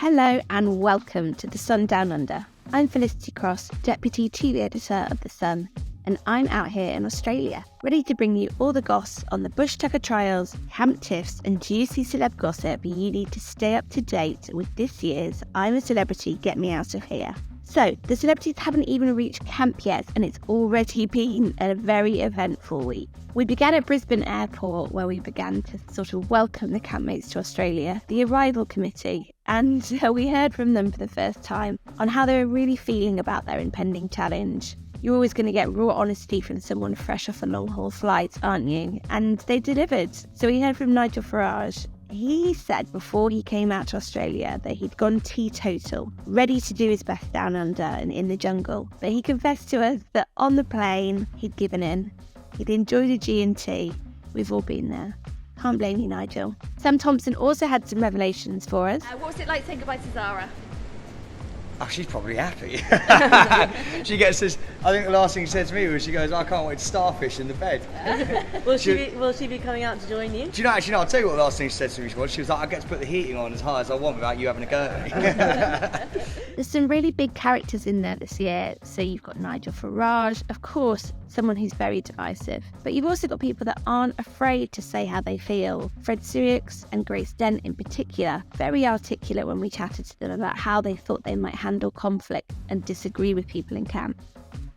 Hello and welcome to The Sun Down Under. I'm Felicity Cross, Deputy TV Editor of The Sun, and I'm out here in Australia, ready to bring you all the goss on the Bush Tucker trials, camp tiffs and juicy celeb gossip you need to stay up to date with this year's I'm a Celebrity, Get Me Out of Here. So, the celebrities haven't even reached camp yet, and it's already been a very eventful week. We began at Brisbane Airport, where we began to sort of welcome the campmates to Australia, the arrival committee, and we heard from them for the first time on how they were really feeling about their impending challenge. You're always going to get raw honesty from someone fresh off a long-haul flight, aren't you? And they delivered. So we heard from Nigel Farage. He said before he came out to Australia that he'd gone teetotal, ready to do his best down under and in the jungle. But he confessed to us that on the plane, he'd given in. He'd enjoyed a G&T. We've all been there. Can't blame you, Nigel. Sam Thompson also had some revelations for us. What was it like saying goodbye to Zara? Oh, she's probably happy. She gets this. I think the last thing she said to me was, she goes, "I can't wait to starfish in the bed." Will she be coming out to join you? Do you know? Actually, no. I'll tell you what the last thing she said to me was. She was like, "I get to put the heating on as high as I want without you having a go at me." There's some really big characters in there this year. So you've got Nigel Farage, of course, someone who's very divisive. But you've also got people that aren't afraid to say how they feel. Fred Sirieix and Grace Dent in particular, very articulate when we chatted to them about how they thought they might handle conflict and disagree with people in camp.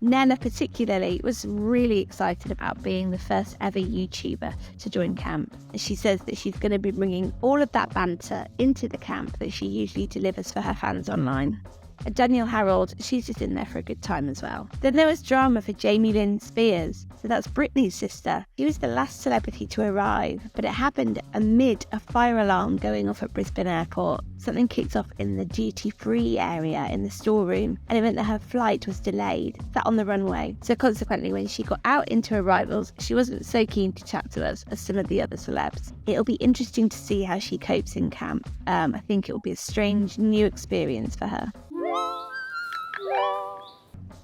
Nella particularly was really excited about being the first ever YouTuber to join camp. She says that she's going to be bringing all of that banter into the camp that she usually delivers for her fans online. And Danielle Harold, she's just in there for a good time as well. Then there was drama for Jamie Lynn Spears. So that's Britney's sister. She was the last celebrity to arrive, but it happened amid a fire alarm going off at Brisbane Airport. Something kicked off in the duty-free area in the storeroom, and it meant that her flight was delayed, sat on the runway. So consequently, when she got out into arrivals, she wasn't so keen to chat to us as some of the other celebs. It'll be interesting to see how she copes in camp. I think it will be a strange new experience for her.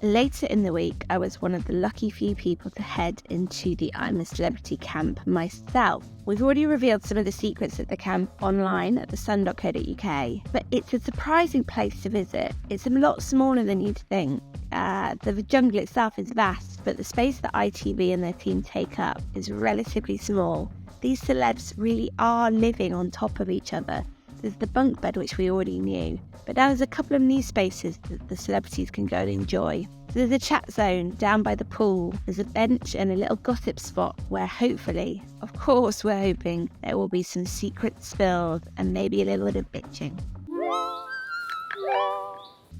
Later in the week, I was one of the lucky few people to head into the I'm a Celebrity camp myself. We've already revealed some of the secrets at the camp online at thesun.co.uk, but it's a surprising place to visit. It's a lot smaller than you'd think. The jungle itself is vast, but the space that ITV and their team take up is relatively small. These celebs really are living on top of each other. There's the bunk bed, which we already knew, but now there's a couple of new spaces that the celebrities can go and enjoy. So there's a chat zone down by the pool, there's a bench and a little gossip spot where hopefully, of course we're hoping, there will be some secrets spilled and maybe a little bit of bitching.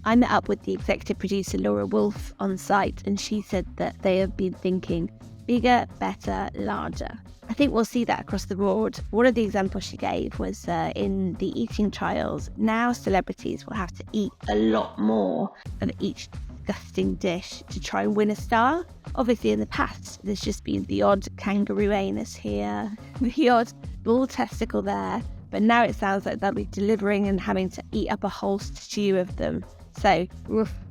I met up with the executive producer Laura Wolfe on site, and she said that they have been thinking bigger, better, larger. I think we'll see that across the board. One of the examples she gave was in the eating trials. Now celebrities will have to eat a lot more of each disgusting dish to try and win a star. Obviously in the past, there's just been the odd kangaroo anus here, the odd bull testicle there. But now it sounds like they'll be delivering and having to eat up a whole stew of them. So,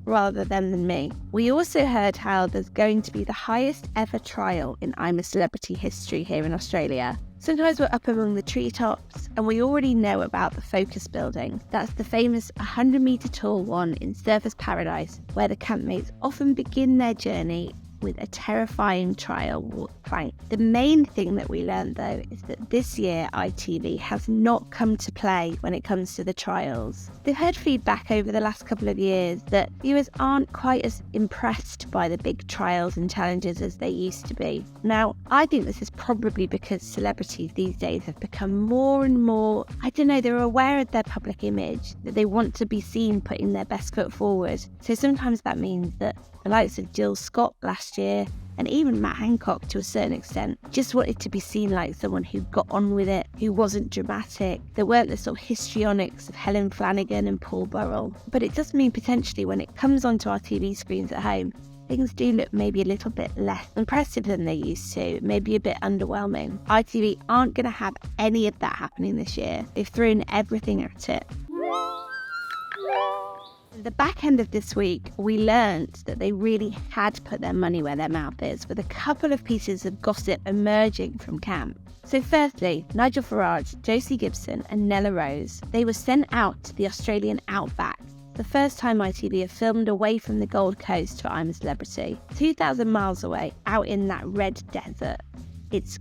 rather them than me. We also heard how there's going to be the highest ever trial in I'm a Celebrity history here in Australia. Sometimes we're up among the treetops, and we already know about the Focus building. That's the famous 100-metre tall one in Surfers Paradise, where the campmates often begin their journey with a terrifying trial walk plank. The main thing that we learned though is that this year ITV has not come to play when it comes to the trials. They've heard feedback over the last couple of years that viewers aren't quite as impressed by the big trials and challenges as they used to be. Now, I think this is probably because celebrities these days have become more and more, they're aware of their public image, that they want to be seen putting their best foot forward. So sometimes that means that the likes of Jill Scott last year, and even Matt Hancock to a certain extent, just wanted to be seen like someone who got on with it, who wasn't dramatic. There weren't the sort of histrionics of Helen Flanagan and Paul Burrell. But it does mean potentially when it comes onto our TV screens at home, things do look maybe a little bit less impressive than they used to, maybe a bit underwhelming. ITV aren't going to have any of that happening this year. They've thrown everything at it. At the back end of this week, we learnt that they really had put their money where their mouth is, with a couple of pieces of gossip emerging from camp. So firstly, Nigel Farage, Josie Gibson and Nella Rose, they were sent out to the Australian Outback. The first time ITV have filmed away from the Gold Coast for I'm a Celebrity. 2,000 miles away, out in that red desert. It's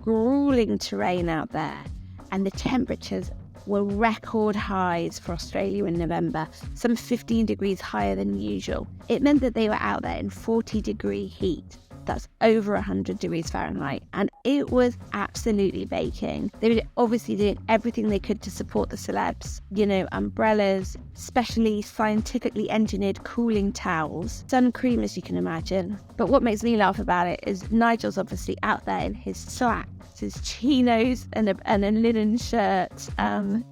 grueling terrain out there, and the temperatures were record highs for Australia in November, some 15 degrees higher than usual. It meant that they were out there in 40-degree heat. That's over 100 degrees Fahrenheit, and it was absolutely baking. They were obviously doing everything they could to support the celebs. You know, umbrellas, specially scientifically engineered cooling towels, sun cream, as you can imagine. But what makes me laugh about it is Nigel's obviously out there in his slacks, his chinos and a linen shirt.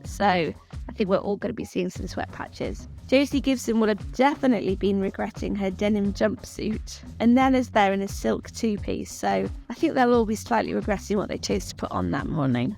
So I think we're all going to be seeing some sweat patches. Josie Gibson would have definitely been regretting her denim jumpsuit, and Nella's there in a silk two-piece, so I think they'll all be slightly regretting what they chose to put on that morning.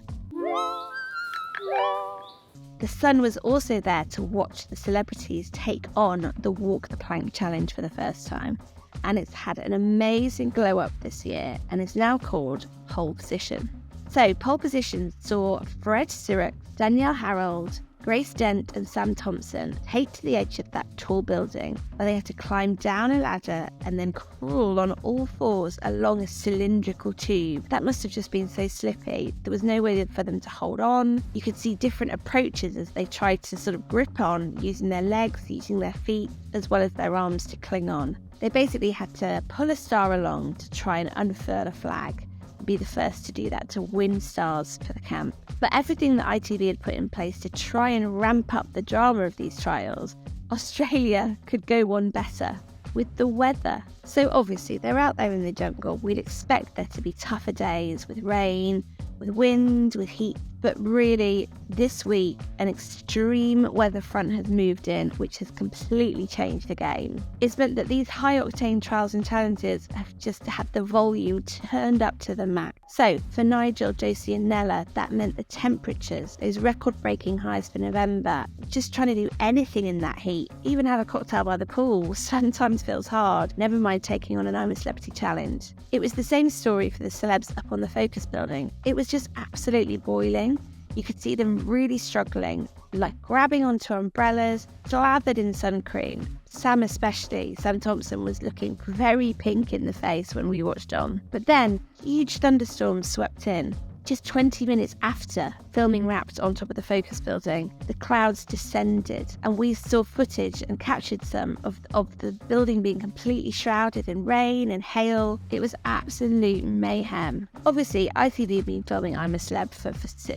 The Sun was also there to watch the celebrities take on the Walk the Plank challenge for the first time, and it's had an amazing glow up this year and is now called Pole Position. So Pole Position saw Fred Sirieix, Danielle Harold, Grace Dent and Sam Thompson take to the edge of that tall building where they had to climb down a ladder and then crawl on all fours along a cylindrical tube. That must have just been so slippy. There was no way for them to hold on. You could see different approaches as they tried to sort of grip on, using their legs, using their feet, as well as their arms to cling on. They basically had to pull a star along to try and unfurl a flag. Be the first to do that to win stars for the camp. But everything that ITV had put in place to try and ramp up the drama of these trials, Australia could go one better with the weather. So obviously they're out there in the jungle. We'd expect there to be tougher days with rain, with wind, with heat. But really, this week, an extreme weather front has moved in, which has completely changed the game. It's meant that these high-octane trials and challenges have just had the volume turned up to the max. So, for Nigel, Josie and Nella, that meant the temperatures, those record-breaking highs for November, just trying to do anything in that heat, even have a cocktail by the pool, sometimes feels hard, never mind taking on an I'm a Celebrity challenge. It was the same story for the celebs up on the Focus building. It was just absolutely boiling. You could see them really struggling, like grabbing onto umbrellas, slathered in sun cream. Sam especially, Sam Thompson, was looking very pink in the face when we watched on. But then, huge thunderstorms swept in. Just 20 minutes after filming wrapped on top of the Focus building, the clouds descended and we saw footage and captured some of the building being completely shrouded in rain and hail. It was absolute mayhem. Obviously, ITV have been filming I'm a Celeb for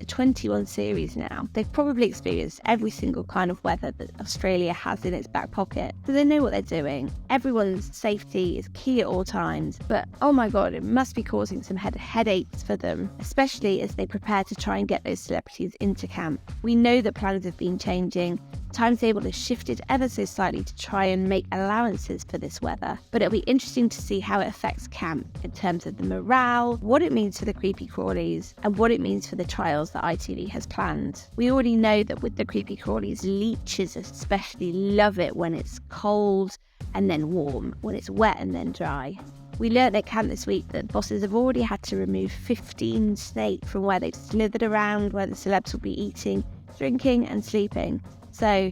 21 series now. They've probably experienced every single kind of weather that Australia has in its back pocket, so they know what they're doing. Everyone's safety is key at all times, but oh my god, it must be causing some headaches for them, especially as they prepare to try and get those celebrities into camp. We know that plans have been changing. Timetable has shifted ever so slightly to try and make allowances for this weather, but it'll be interesting to see how it affects camp in terms of the morale, what it means for the creepy crawlies, and what it means for the trials that ITV has planned. We already know that with the creepy crawlies, leeches especially love it when it's cold and then warm, when it's wet and then dry. We learnt at camp this week that bosses have already had to remove 15 snakes from where they've slithered around, where the celebs will be eating, drinking and sleeping. So,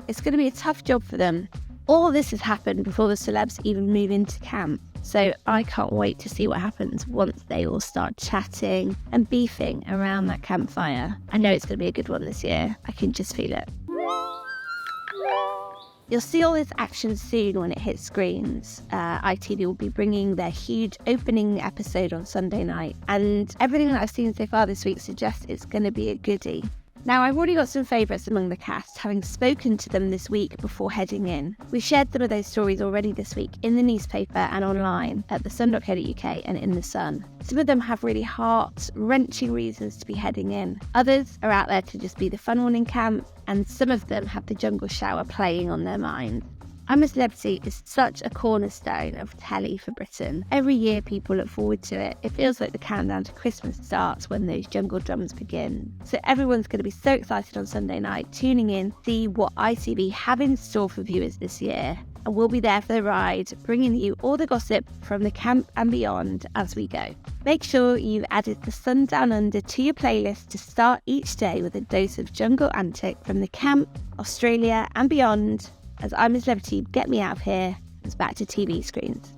it's going to be a tough job for them. All this has happened before the celebs even move into camp. So I can't wait to see what happens once they all start chatting and beefing around that campfire. I know it's going to be a good one this year. I can just feel it. You'll see all this action soon when it hits screens. ITV will be bringing their huge opening episode on Sunday night, and everything that I've seen so far this week suggests it's going to be a goodie. Now, I've already got some favourites among the cast, having spoken to them this week before heading in. We've shared some of those stories already this week in the newspaper and online at thesun.co.uk and in The Sun. Some of them have really heart-wrenching reasons to be heading in. Others are out there to just be the fun one in camp, and some of them have the jungle shower playing on their minds. I'm a Celebrity is such a cornerstone of telly for Britain. Every year people look forward to it. It feels like the countdown to Christmas starts when those jungle drums begin. So everyone's going to be so excited on Sunday night, tuning in, see what ITV have in store for viewers this year. and we'll be there for the ride, bringing you all the gossip from the camp and beyond as we go. Make sure you've added the Sun Down Under to your playlist to start each day with a dose of jungle antic from the camp, Australia and beyond, as I'm a Celebrity, get me out of here, and back to TV screens.